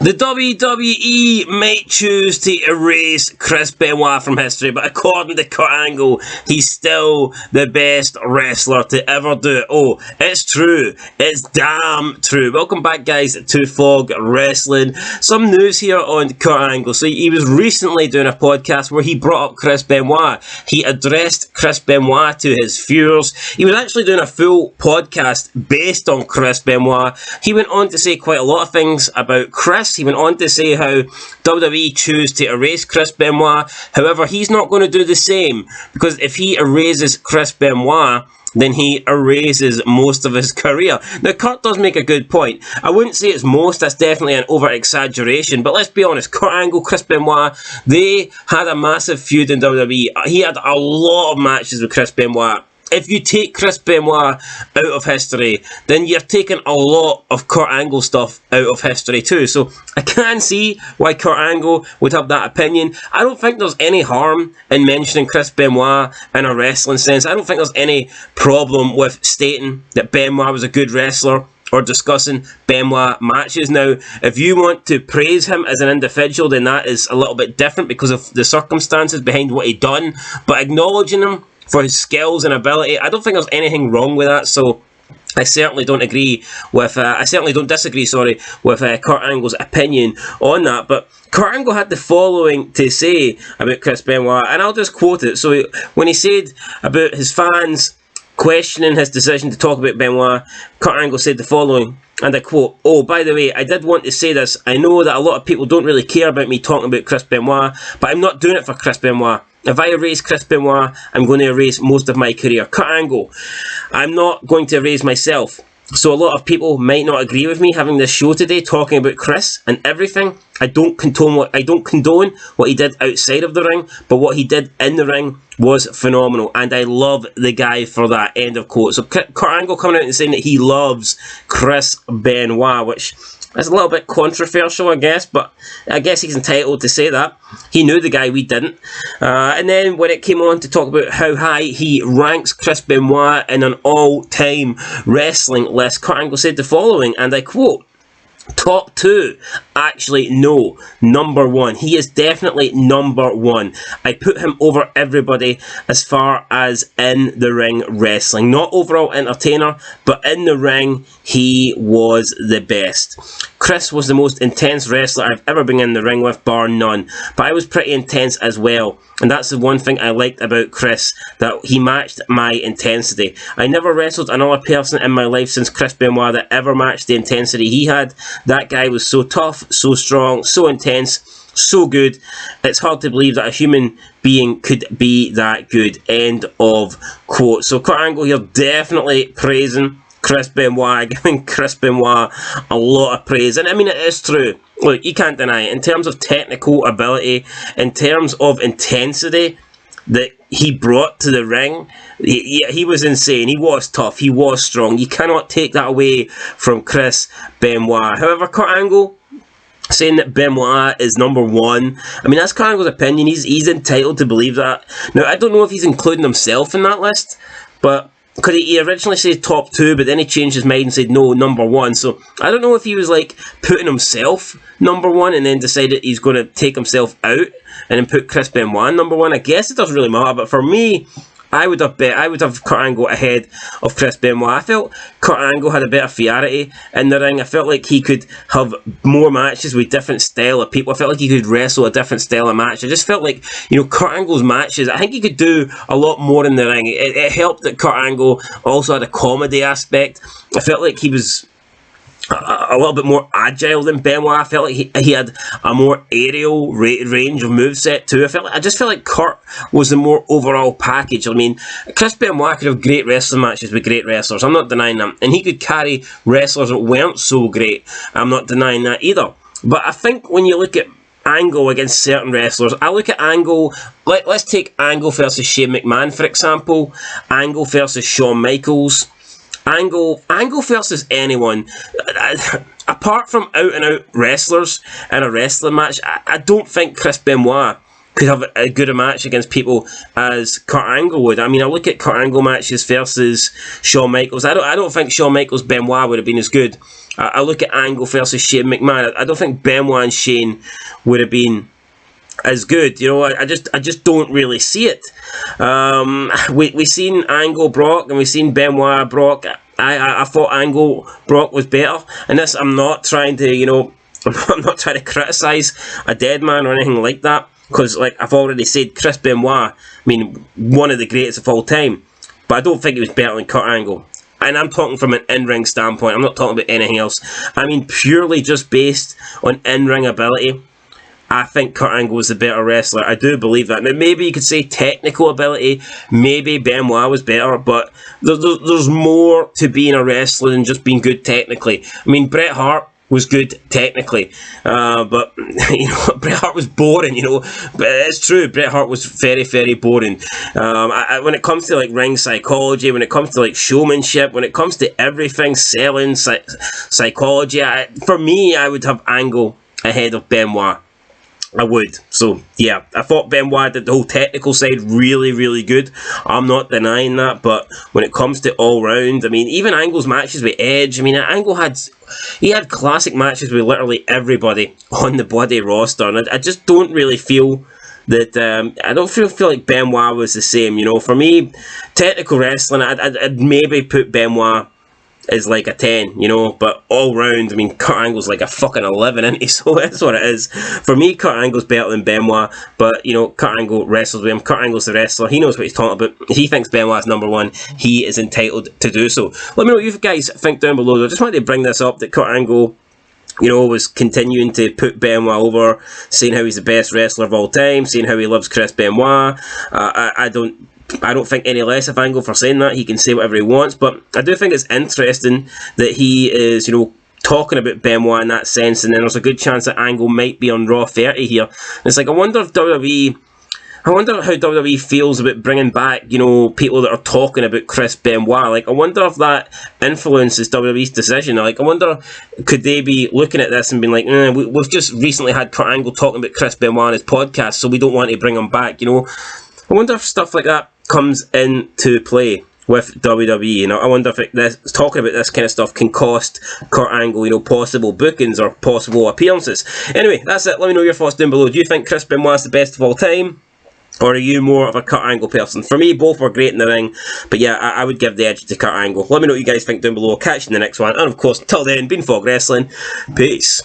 The WWE might choose to erase Chris Benoit from history, but according to Kurt Angle, he's still the best wrestler to ever do it. Oh, it's true. It's damn true. Welcome back, guys, to Fog Wrestling. Some news here on Kurt Angle. So he was recently doing a podcast where he brought up Chris Benoit. He addressed Chris Benoit to his viewers. He was actually doing a full podcast based on Chris Benoit. He went on to say quite a lot of things about Chris. He went on to say how WWE choose to erase Chris Benoit. However, he's not going to do the same, because if he erases Chris Benoit, then he erases most of his career. Now, Kurt does make a good point. I wouldn't say it's most, that's definitely an over-exaggeration, but let's be honest, Kurt Angle, Chris Benoit, they had a massive feud in WWE. He had a lot of matches with Chris Benoit. If you take Chris Benoit out of history, then you're taking a lot of Kurt Angle stuff out of history too. So I can see why Kurt Angle would have that opinion. I don't think there's any harm in mentioning Chris Benoit in a wrestling sense. I don't think there's any problem with stating that Benoit was a good wrestler or discussing Benoit matches. Now, if you want to praise him as an individual, then that is a little bit different because of the circumstances behind what he done. But acknowledging him for his skills and ability, I don't think there's anything wrong with that. So I certainly don't agree with, I certainly don't disagree, with Kurt Angle's opinion on that. But Kurt Angle had the following to say about Chris Benoit, and I'll just quote it. So when he said about his fans questioning his decision to talk about Benoit, Kurt Angle said the following, and I quote, "Oh, by the way, I did want to say this. I know that a lot of people don't really care about me talking about Chris Benoit, but I'm not doing it for Chris Benoit. If I erase Chris Benoit, I'm going to erase most of my career. Kurt Angle, I'm not going to erase myself. So a lot of people might not agree with me having this show today talking about Chris and everything. I don't condone what he did outside of the ring, but what he did in the ring was phenomenal, and I love the guy for that." End of quote. So Kurt Angle coming out and saying that he loves Chris Benoit, which is a little bit controversial, I guess, but I guess he's entitled to say that. He knew the guy, we didn't. And then when it came on to talk about how high he ranks Chris Benoit in an all-time wrestling list, Kurt Angle said the following, and I quote, "Top 2, actually no, number 1. He is definitely number 1. I put him over everybody as far as in the ring wrestling. Not overall entertainer, but in the ring, he was the best. Chris was the most intense wrestler I've ever been in the ring with, bar none. But I was pretty intense as well. And that's the one thing I liked about Chris, that he matched my intensity. I never wrestled another person in my life since Chris Benoit that ever matched the intensity he had. That guy was so tough, so strong, so intense, so good. It's hard to believe that a human being could be that good." End of quote. So Kurt Angle here definitely praising Chris Benoit, giving Chris Benoit a lot of praise. And I mean, it is true. Look, you can't deny it. In terms of technical ability, in terms of intensity that he brought to the ring, he was insane. He was tough. He was strong. You cannot take that away from Chris Benoit. However, Kurt Angle saying that Benoit is number 1, I mean, that's Kurt Angle's opinion. He's entitled to believe that. Now, I don't know if he's including himself in that list, but because he originally said top 2, but then he changed his mind and said no, number 1. So I don't know if he was like putting himself number 1 and then decided he's going to take himself out and then put Chris Benoit number 1. I guess it doesn't really matter, but for me, I would have Kurt Angle ahead of Chris Benoit. I felt Kurt Angle had a better variety in the ring. I felt like he could have more matches with different style of people. I felt like he could wrestle a different style of match. I just felt like, Kurt Angle's matches, I think he could do a lot more in the ring. It helped that Kurt Angle also had a comedy aspect. I felt like he was a little bit more agile than Benoit. I felt like he had a more aerial range of moveset too. I just felt like Kurt was the more overall package. I mean, Chris Benoit could have great wrestling matches with great wrestlers. I'm not denying that. And he could carry wrestlers that weren't so great. I'm not denying that either. But I think when you look at Angle against certain wrestlers, I look at Angle, let's take Angle versus Shane McMahon, for example. Angle versus Shawn Michaels. Angle versus anyone. Apart from out-and-out wrestlers in a wrestling match, I don't think Chris Benoit could have a good a match against people as Kurt Angle would. I mean, I look at Kurt Angle matches versus Shawn Michaels. I don't think Shawn Michaels Benoit would have been as good I look at Angle versus Shane McMahon. I don't think Benoit and Shane would have been as good. You know, I just don't really see it. We seen Angle Brock, and we seen Benoit Brock. I thought Angle Brock was better, and this, I'm not trying to, you know, I'm not trying to criticise a dead man or anything like that, because, like I've already said, Chris Benoit, I mean, one of the greatest of all time, but I don't think he was better than Kurt Angle. And I'm talking from an in-ring standpoint, I'm not talking about anything else. I mean, purely just based on in-ring ability, I think Kurt Angle was the better wrestler. I do believe that. Now, maybe you could say technical ability, maybe Benoit was better, but there's more to being a wrestler than just being good technically. I mean, Bret Hart was good technically, but you know, Bret Hart was boring, you know. But it's true, Bret Hart was very, very boring. When it comes to like ring psychology, when it comes to like showmanship, when it comes to everything, selling, psychology, for me, I would have Angle ahead of Benoit. I would. So, yeah, I thought Benoit did the whole technical side really, really good. I'm not denying that, but when it comes to all-round, I mean, even Angle's matches with Edge, I mean, Angle had classic matches with literally everybody on the bloody roster, and I just don't really feel that, I don't feel like Benoit was the same, you know. For me, technical wrestling, I'd maybe put Benoit is like a 10, you know, but all round, I mean, Kurt Angle's like a fucking 11, isn't he? So that's what it is. For me, Kurt Angle's better than Benoit, but, you know, Kurt Angle wrestles with him. Kurt Angle's the wrestler. He knows what he's talking about. If he thinks Benoit's number one, he is entitled to do so. Let me know what you guys think down below. I just wanted to bring this up, that Kurt Angle, you know, was continuing to put Benoit over, saying how he's the best wrestler of all time, saying how he loves Chris Benoit. I don't think any less of Angle for saying that. He can say whatever he wants, but I do think it's interesting that he is, you know, talking about Benoit in that sense, and then there's a good chance that Angle might be on Raw 30 here. And it's like, I wonder how WWE feels about bringing back, you know, people that are talking about Chris Benoit. Like, I wonder if that influences WWE's decision. Like, I wonder, could they be looking at this and being like, we've just recently had Kurt Angle talking about Chris Benoit on his podcast, so we don't want to bring him back, you know? I wonder if stuff like that comes into play with WWE. You know, I wonder if talking about this kind of stuff can cost Kurt Angle, you know, possible bookings or possible appearances. Anyway, that's it. Let me know your thoughts down below. Do you think Chris Benoit's the best of all time? Or are you more of a Kurt Angle person? For me, both were great in the ring. But yeah, I would give the edge to Kurt Angle. Let me know what you guys think down below. Catch you in the next one. And of course, until then, Benoit Wrestling. Peace.